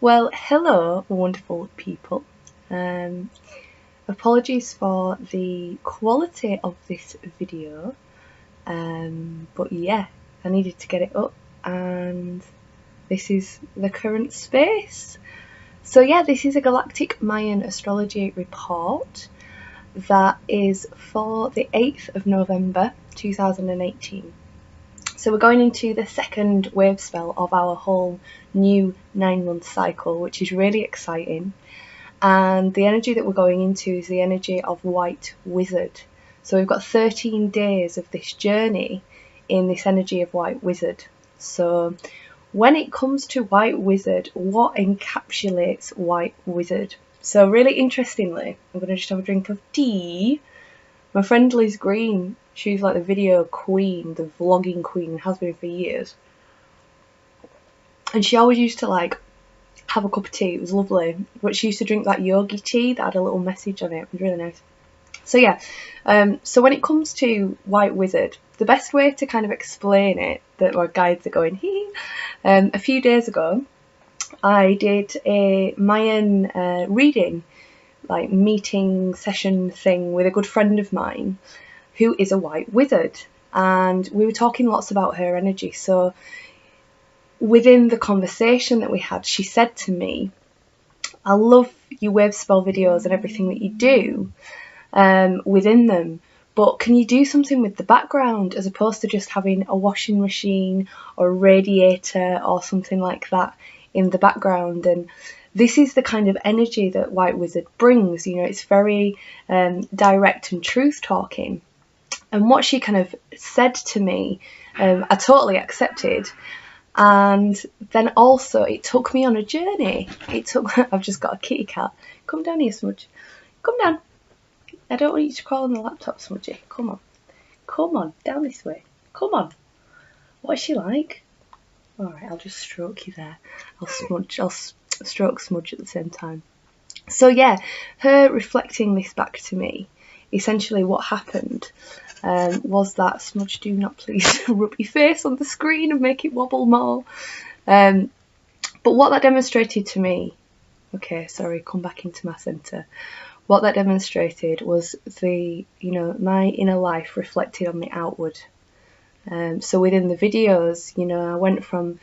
Well, hello, wonderful people. Apologies for the quality of this video, but yeah, I needed to get it up, and this is the current space. So yeah, this is a Galactic Mayan Astrology report that is for the 8th of November 2018. So we're going into the second Wavespell of our whole new 9-month cycle, which is really exciting. And the energy that we're going into is the energy of White Wizard. So we've got 13 days of this journey in this energy of White Wizard. So when it comes to White Wizard, what encapsulates White Wizard? So really interestingly, I'm going to just have a drink of tea. My friend Liz Green, she's like the video queen, the vlogging queen, has been for years. And she always used to like have a cup of tea, it was lovely. But she used to drink that yogi tea that had a little message on it, it was really nice. So yeah, so when it comes to White Wizard, the best way to kind of explain it, that our guides are going, a few days ago, I did a Mayan reading, like meeting session thing with a good friend of mine who is a White Wizard, and we were talking lots about her energy. So within the conversation that we had, she said to me, I love your Wavespell videos and everything that you do within them, but can you do something with the background as opposed to just having a washing machine or a radiator or something like that in the background? And this is the kind of energy that White Wizard brings, you know, it's very direct and truth talking. And what she kind of said to me, I totally accepted. And then also it took me on a journey. I've just got a kitty cat. Come down here, Smudge. Come down. I don't want you to crawl on the laptop, Smudgy. Come on. Come on, down this way. Come on. What is she like? Alright, I'll just stroke you there. I'll stroke Smudge at the same time. So yeah, her reflecting this back to me, essentially what happened was that, Smudge, do not please rub your face on the screen and make it wobble more. But what that demonstrated to me, okay, sorry, come back into my centre. What that demonstrated was the, you know, my inner life reflected on the outward. So within the videos, you know, I went from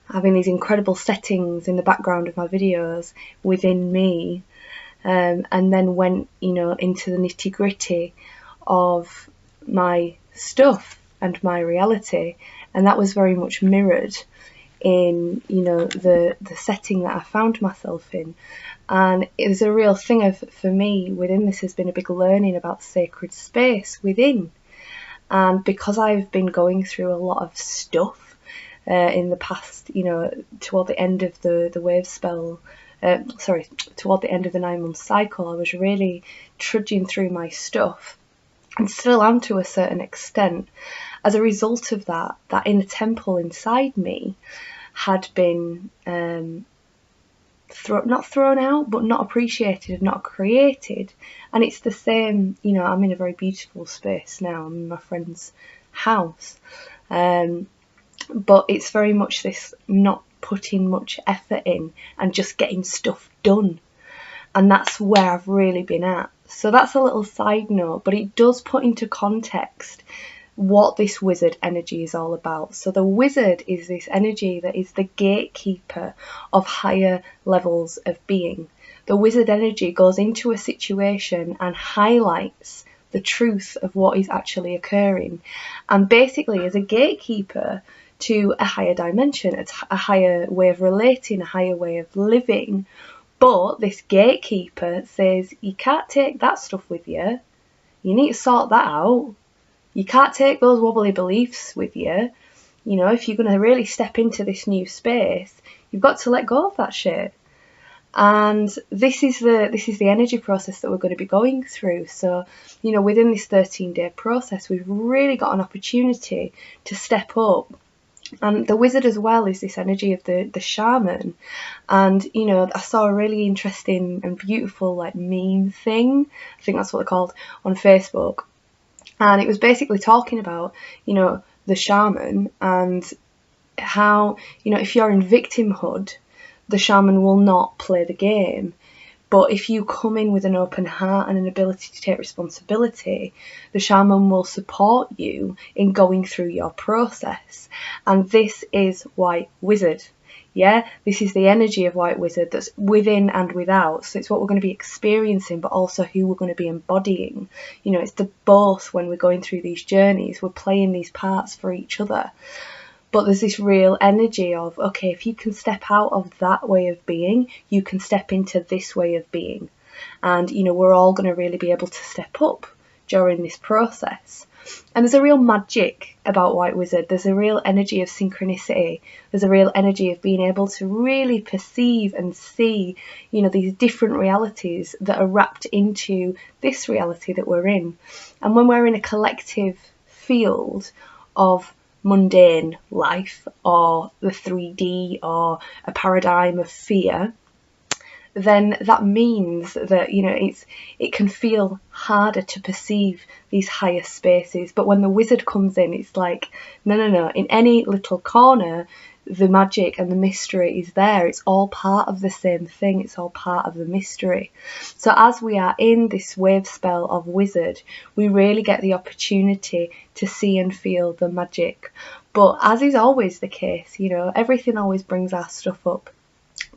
having these incredible settings in the background of my videos within me, and then went, you know, into the nitty-gritty of my stuff and my reality, and that was very much mirrored in, you know, the setting that I found myself in. And it was a real thing for me within this has been a big learning about sacred space within. And because I've been going through a lot of stuff in the past, you know, toward the end of the Wavespell, toward the end of the 9-month cycle, I was really trudging through my stuff, and still am to a certain extent. As a result of that inner temple inside me had been not thrown out, but not appreciated, not created. And it's the same, you know, I'm in a very beautiful space now, I'm in my friend's house, but it's very much this not putting much effort in and just getting stuff done. And that's where I've really been at. So that's a little side note, but it does put into context what this wizard energy is all about. So the wizard is this energy that is the gatekeeper of higher levels of being. The wizard energy goes into a situation and highlights the truth of what is actually occurring, and basically is a gatekeeper to a higher dimension, a higher way of relating, a higher way of living. But this gatekeeper says, you can't take that stuff with you. You need to sort that out. You can't take those wobbly beliefs with you. You know, if you're going to really step into this new space, you've got to let go of that shit. And this is the energy process that we're going to be going through. So, you know, within this 13-day process, we've really got an opportunity to step up. And the wizard as well is this energy of the shaman. And, you know, I saw a really interesting and beautiful like meme thing, I think that's what they're called, on Facebook. And it was basically talking about, you know, the shaman and how, you know, if you're in victimhood, the shaman will not play the game. But if you come in with an open heart and an ability to take responsibility, the shaman will support you in going through your process. And this is White Wizard. Yeah, this is the energy of White Wizard that's within and without. So it's what we're going to be experiencing, but also who we're going to be embodying. You know, it's the both when we're going through these journeys. We're playing these parts for each other. But there's this real energy of, okay, if you can step out of that way of being, you can step into this way of being. And, you know, we're all going to really be able to step up during this process. And there's a real magic about White Wizard. There's a real energy of synchronicity. There's a real energy of being able to really perceive and see, you know, these different realities that are wrapped into this reality that we're in. And when we're in a collective field of mundane life, or the 3D, or a paradigm of fear, then that means that, you know, it can feel harder to perceive these higher spaces. But when the wizard comes in, it's like, no, in any little corner, the magic and the mystery is there. It's all part of the same thing. It's all part of the mystery. So as we are in this Wavespell of Wizard, we really get the opportunity to see and feel the magic. But as is always the case, you know, everything always brings our stuff up.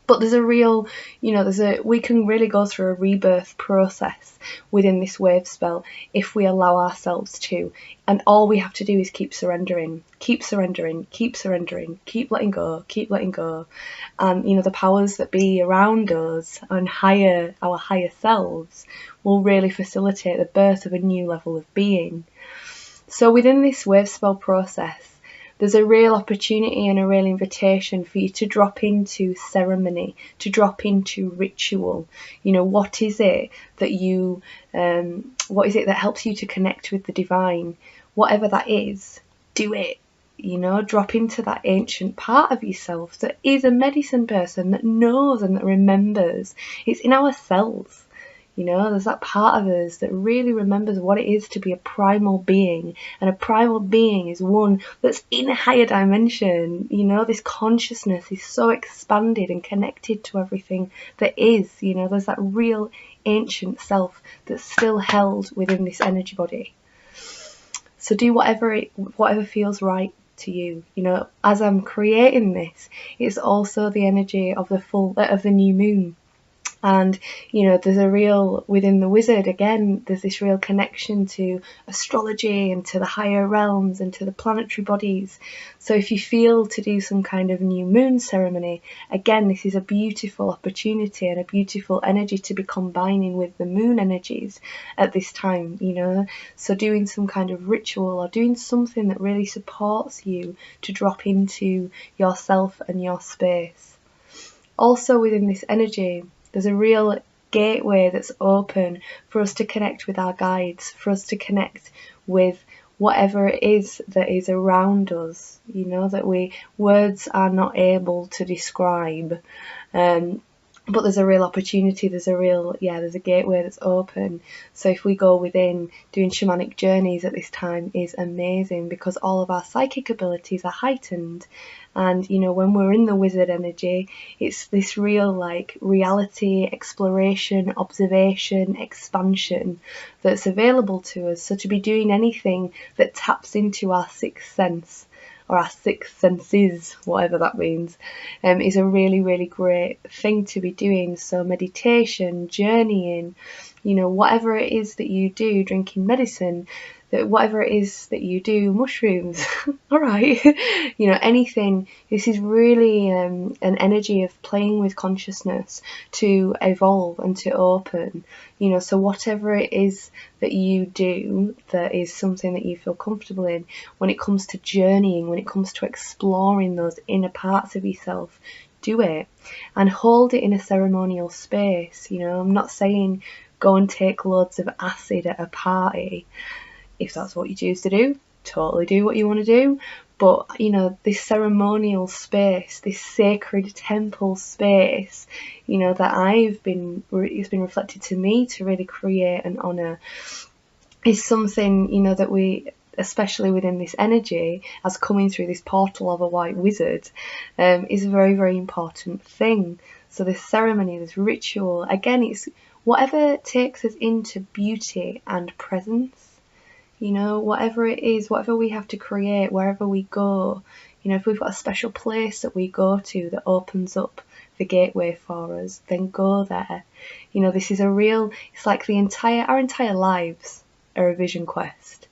But there's a real, you know, we can really go through a rebirth process within this Wavespell if we allow ourselves to. And all we have to do is keep surrendering, keep surrendering, keep surrendering, keep letting go, keep letting go. And, you know, the powers that be around us and our higher selves will really facilitate the birth of a new level of being. So within this Wavespell process, there's a real opportunity and a real invitation for you to drop into ceremony, to drop into ritual. You know, what is it that helps you to connect with the divine? Whatever that is, do it. You know, drop into that ancient part of yourself that is a medicine person, that knows and that remembers. It's in our cells. You know, there's that part of us that really remembers what it is to be a primal being. And a primal being is one that's in a higher dimension. You know, this consciousness is so expanded and connected to everything that is. You know, there's that real ancient self that's still held within this energy body. So do whatever feels right to you. You know, as I'm creating this, it's also the energy of the new moon. And, you know, there's a real, within the wizard, again, there's this real connection to astrology and to the higher realms and to the planetary bodies. So if you feel to do some kind of new moon ceremony, again, this is a beautiful opportunity and a beautiful energy to be combining with the moon energies at this time, you know. So doing some kind of ritual or doing something that really supports you to drop into yourself and your space. Also within this energy, there's a real gateway that's open for us to connect with our guides, for us to connect with whatever it is that is around us, you know, that words are not able to describe. But there's a real opportunity, there's a gateway that's open. So if we go within, doing shamanic journeys at this time is amazing because all of our psychic abilities are heightened. And, you know, when we're in the wizard energy, it's this real, like, reality, exploration, observation, expansion that's available to us. So to be doing anything that taps into our sixth sense, or our sixth senses, whatever that means, is a really, really great thing to be doing. So meditation, journeying, you know, whatever it is that you do, drinking medicine, that whatever it is that you do, mushrooms, all right, you know, anything. This is really an energy of playing with consciousness to evolve and to open, you know. So whatever it is that you do that is something that you feel comfortable in, when it comes to journeying, when it comes to exploring those inner parts of yourself, do it and hold it in a ceremonial space. You know, I'm not saying go and take loads of acid at a party. If that's what you choose to do, totally do what you want to do. But, you know, this ceremonial space, this sacred temple space, you know, that it's been reflected to me to really create and honour, is something, you know, that we especially within this energy, as coming through this portal of a white wizard, is a very, very important thing. So this ceremony, this ritual, again, it's whatever takes us into beauty and presence. You know, whatever it is, whatever we have to create, wherever we go, you know, if we've got a special place that we go to that opens up the gateway for us, then go there. You know, this is a real, it's like our entire lives are a vision quest.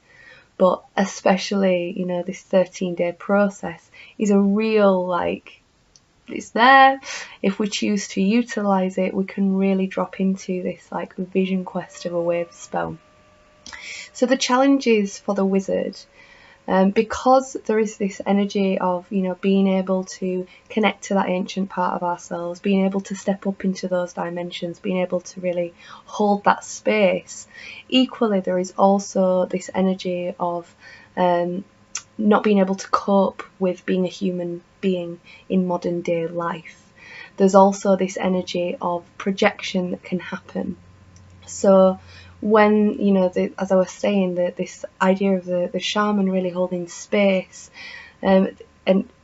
But especially, you know, this 13-day process is a real, like, it's there. If we choose to utilize it, we can really drop into this, like, vision quest of a Wavespell. So the challenges for the wizard, because there is this energy of, you know, being able to connect to that ancient part of ourselves, being able to step up into those dimensions, being able to really hold that space. Equally, there is also this energy of not being able to cope with being a human being in modern day life. There's also this energy of projection that can happen. So when, you know, as I was saying, this idea of the shaman really holding space, and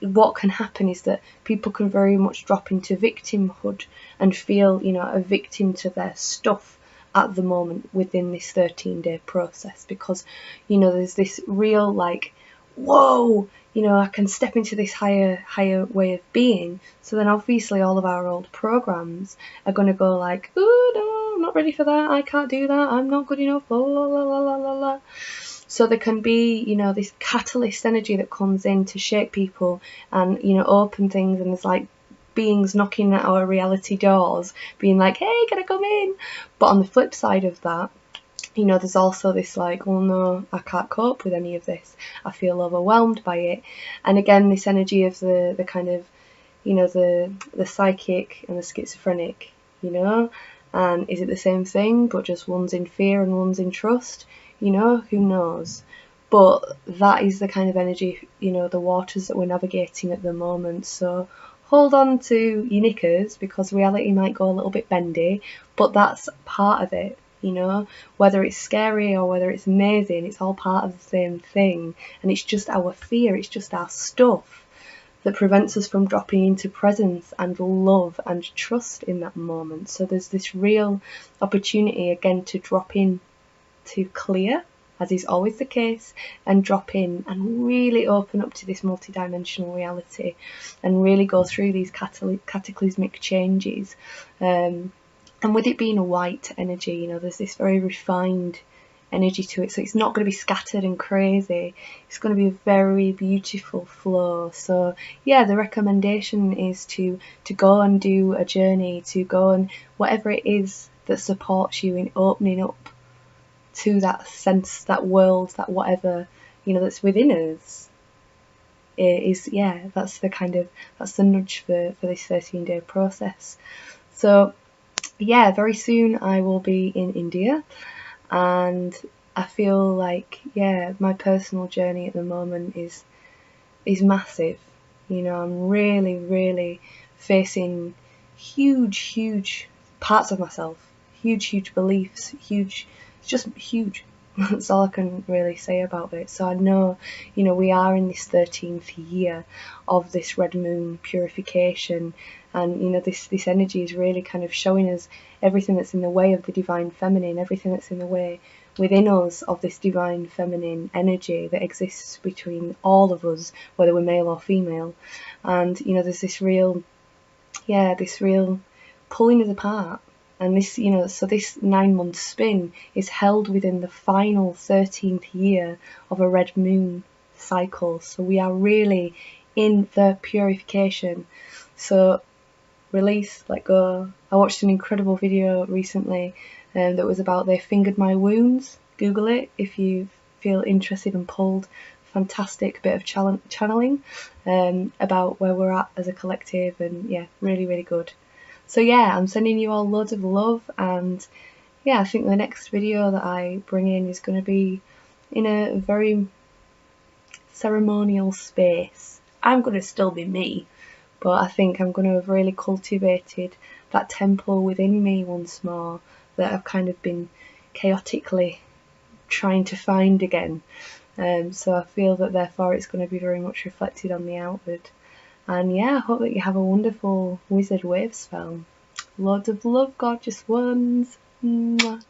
what can happen is that people can very much drop into victimhood and feel, you know, a victim to their stuff at the moment within this 13-day process, because, you know, there's this real, like, whoa, you know, I can step into this higher way of being. So then obviously all of our old programs are going to go like, oh no, I'm not ready for that, I can't do that, I'm not good enough, la la la la la la. So there can be, you know, this catalyst energy that comes in to shape people and, you know, open things, and there's like beings knocking at our reality doors being like, hey, can I come in? But on the flip side of that, you know, there's also this like, well, no, I can't cope with any of this, I feel overwhelmed by it. And again, this energy of the kind of, you know, the psychic and the schizophrenic, you know, and is it the same thing, but just one's in fear and one's in trust? You know, who knows? But that is the kind of energy, you know, the waters that we're navigating at the moment. So hold on to your knickers, because reality might go a little bit bendy, but that's part of it. You know, whether it's scary or whether it's amazing, it's all part of the same thing. And it's just our fear, it's just our stuff that prevents us from dropping into presence and love and trust in that moment. So there's this real opportunity again to drop in, to clear, as is always the case, and drop in and really open up to this multidimensional reality and really go through these cataclysmic changes. And with it being a white energy, you know, there's this very refined energy to it. So it's not going to be scattered and crazy. It's going to be a very beautiful flow. So yeah, the recommendation is to go and do a journey, to go and whatever it is that supports you in opening up to that sense, that world, that whatever, you know, that's within us. It is, yeah, that's the nudge for this 13-day process. So yeah, very soon I will be in India, and I feel like, yeah, my personal journey at the moment is massive. You know, I'm really facing huge parts of myself, huge beliefs, it's just huge. That's all I can really say about it. So I know, you know, we are in this 13th year of this red moon purification, and you know, this energy is really kind of showing us everything that's in the way of the divine feminine, everything that's in the way within us of this divine feminine energy that exists between all of us, whether we're male or female. And you know, there's this real pulling us apart. And this, you know, so this 9-month spin is held within the final 13th year of a red moon cycle. So we are really in the purification. So release, let go. I watched an incredible video recently that was about They Fingered My Wounds. Google it if you feel interested and pulled. Fantastic bit of channeling about where we're at as a collective, and yeah, really good. So yeah, I'm sending you all loads of love, and yeah, I think the next video that I bring in is going to be in a very ceremonial space. I'm going to still be me, but I think I'm going to have really cultivated that temple within me once more that I've kind of been chaotically trying to find again. So I feel that therefore it's going to be very much reflected on the outward. And yeah, I hope that you have a wonderful wizard wave spell. Loads of love, gorgeous ones. Mwah.